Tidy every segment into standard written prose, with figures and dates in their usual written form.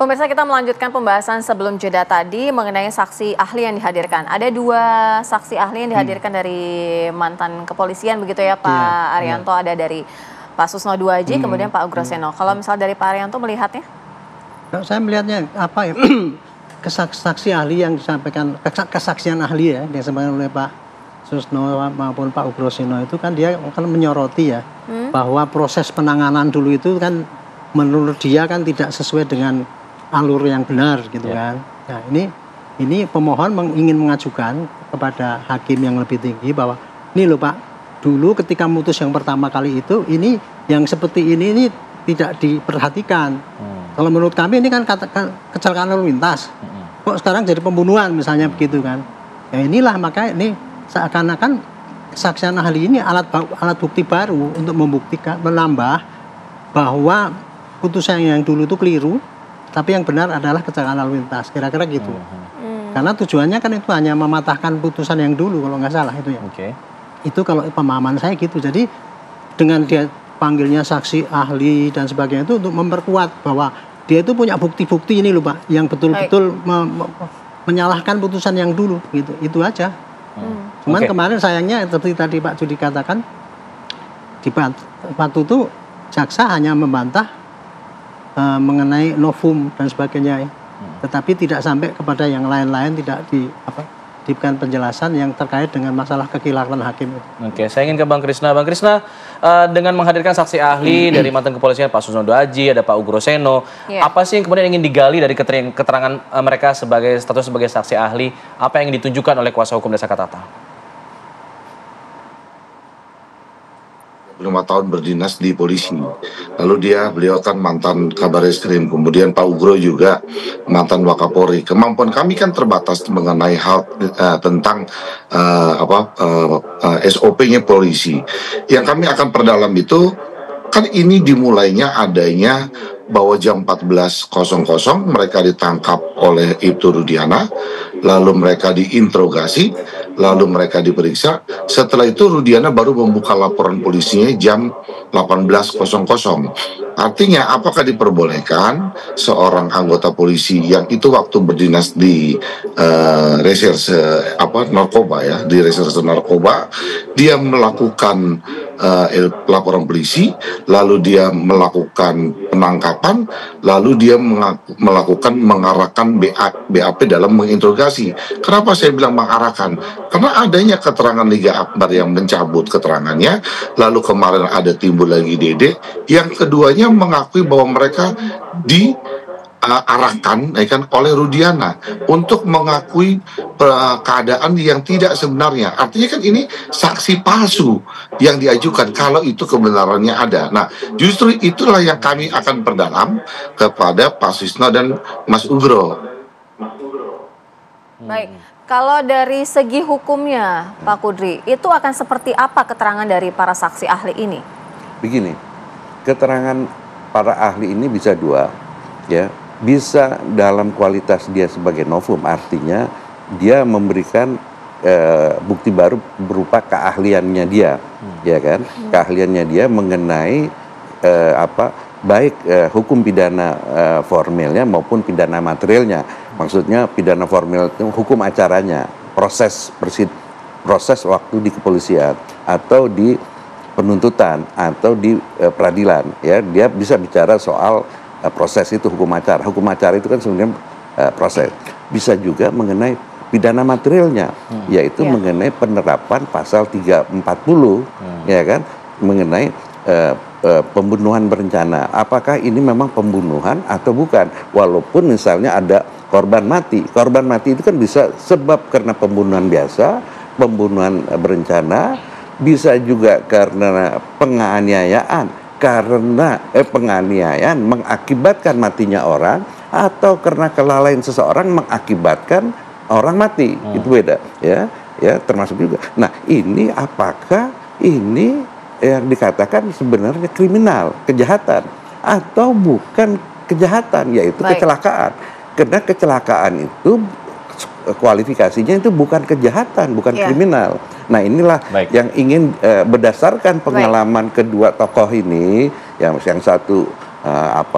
Pemirsa, kita melanjutkan pembahasan sebelum jeda tadi mengenai saksi ahli yang dihadirkan. Ada 2 saksi ahli yang dihadirkan dari mantan kepolisian begitu ya Pak Arianto, ada dari Pak Susno Duaji, kemudian Pak Ugroseno. Kalau misal dari Pak Arianto melihatnya? Saya melihatnya apa ya, saksi ahli yang disampaikan, kesaksian ahli ya, yang disampaikan oleh Pak Susno maupun Pak Ugroseno itu kan dia kan menyoroti ya, bahwa proses penanganan dulu itu kan menurut dia kan tidak sesuai dengan alur yang benar gitu kan. Nah ini pemohon ingin mengajukan kepada hakim yang lebih tinggi bahwa ini loh Pak, dulu ketika mutus yang pertama kali itu ini yang seperti ini tidak diperhatikan. Kalau menurut kami ini kan kecelakaan lalu lintas. Kok sekarang jadi pembunuhan misalnya begitu kan. Ya inilah makanya ini seakan-akan kesaksian ahli ini alat bukti baru untuk membuktikan, menambah bahwa putusan yang dulu itu keliru, tapi yang benar adalah kecelakaan lalu lintas, kira-kira gitu. Karena tujuannya kan itu hanya mematahkan putusan yang dulu kalau nggak salah itu ya. Itu kalau pemahaman saya gitu. Jadi dengan dia panggilnya saksi ahli dan sebagainya itu untuk memperkuat bahwa dia itu punya bukti-bukti ini loh Pak, yang betul-betul menyalahkan putusan yang dulu gitu. Itu aja. Cuman kemarin sayangnya seperti tadi Pak Judi katakan, di waktu itu jaksa hanya membantah mengenai novum dan sebagainya, tetapi tidak sampai kepada yang lain-lain, tidak diberikan penjelasan yang terkait dengan masalah kekhilafan hakim. Saya ingin ke Bang Krisna. Bang Krisna, dengan menghadirkan saksi ahli dari mantan kepolisian Pak Susno Duaji, ada Pak Ugroseno, apa sih yang kemudian ingin digali dari keterangan mereka sebagai status sebagai saksi ahli? Apa yang ditunjukkan oleh kuasa hukum Desa Katata? 5 tahun berdinas di polisi. Lalu beliau kan mantan Kabareskrim, kemudian Pak Ugro juga mantan Wakapolri. Kemampuan kami kan terbatas mengenai hal tentang SOP-nya polisi. Yang kami akan perdalam itu kan ini dimulainya adanya bahwa jam 14.00 mereka ditangkap oleh Ibtu Rudiana, lalu mereka diinterogasi, lalu mereka diperiksa. Setelah itu Rudiana baru membuka laporan polisinya jam 18.00. Artinya apakah diperbolehkan seorang anggota polisi yang itu waktu berdinas di reserse narkoba ya, di reserse narkoba, dia melakukan laporan polisi, lalu dia melakukan penangkapan, lalu dia mengarahkan BAP dalam menginterogasi. Kenapa saya bilang mengarahkan? Karena adanya keterangan Liga Akbar yang mencabut keterangannya, lalu kemarin ada timbul lagi Dede, yang keduanya mengakui bahwa mereka diarahkan oleh Rudiana untuk mengakui keadaan yang tidak sebenarnya. Artinya kan ini saksi palsu yang diajukan kalau itu kebenarannya ada. Nah, justru itulah yang kami akan perdalam kepada Pak Susno dan Mas Ugro. Baik, kalau dari segi hukumnya Pak Kudri, itu akan seperti apa keterangan dari para saksi ahli ini? Begini, keterangan para ahli ini bisa dua, ya. Bisa dalam kualitas dia sebagai novum, artinya dia memberikan bukti baru berupa keahliannya dia, ya kan? Keahliannya dia mengenai baik hukum pidana formilnya maupun pidana materialnya. Maksudnya pidana formil itu hukum acaranya, proses waktu di kepolisian atau di penuntutan atau di peradilan, ya. Dia bisa bicara soal proses itu hukum acara. Hukum acara itu kan sebenarnya proses. Bisa juga mengenai pidana materialnya, yaitu mengenai penerapan pasal 340, ya kan, mengenai pembunuhan berencana. Apakah ini memang pembunuhan atau bukan? Walaupun misalnya ada korban mati. Korban mati itu kan bisa sebab karena pembunuhan biasa, pembunuhan berencana, bisa juga karena penganiayaan. Karena penganiayaan mengakibatkan matinya orang, atau karena kelalaian seseorang mengakibatkan orang mati. Itu beda, ya termasuk juga. Nah, ini apakah ini yang dikatakan sebenarnya kriminal, kejahatan, atau bukan kejahatan, yaitu kecelakaan. Karena kecelakaan itu kualifikasinya itu bukan kejahatan, bukan kriminal. Nah, inilah yang ingin berdasarkan pengalaman kedua tokoh ini, yang satu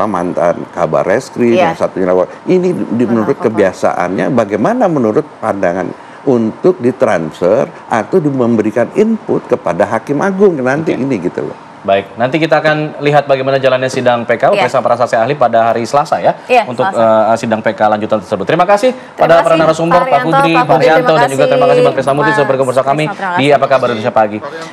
mantan kabar reskrim, yang satunya ini menurut kebiasaannya, bagaimana menurut pandangan untuk ditransfer atau memberikan input kepada Hakim Agung nanti ini gitu loh. Baik, nanti kita akan lihat bagaimana jalannya sidang PK, pemeriksaan para saksi ahli pada hari Selasa ya, untuk sidang PK lanjutan tersebut. Terima kasih pada para narasumber, Pak Kudri, Pak Arianto, dan juga terima kasih Bang Krisnamurti sudah bergabung bersama kami di Apa Kabar Indonesia Pagi.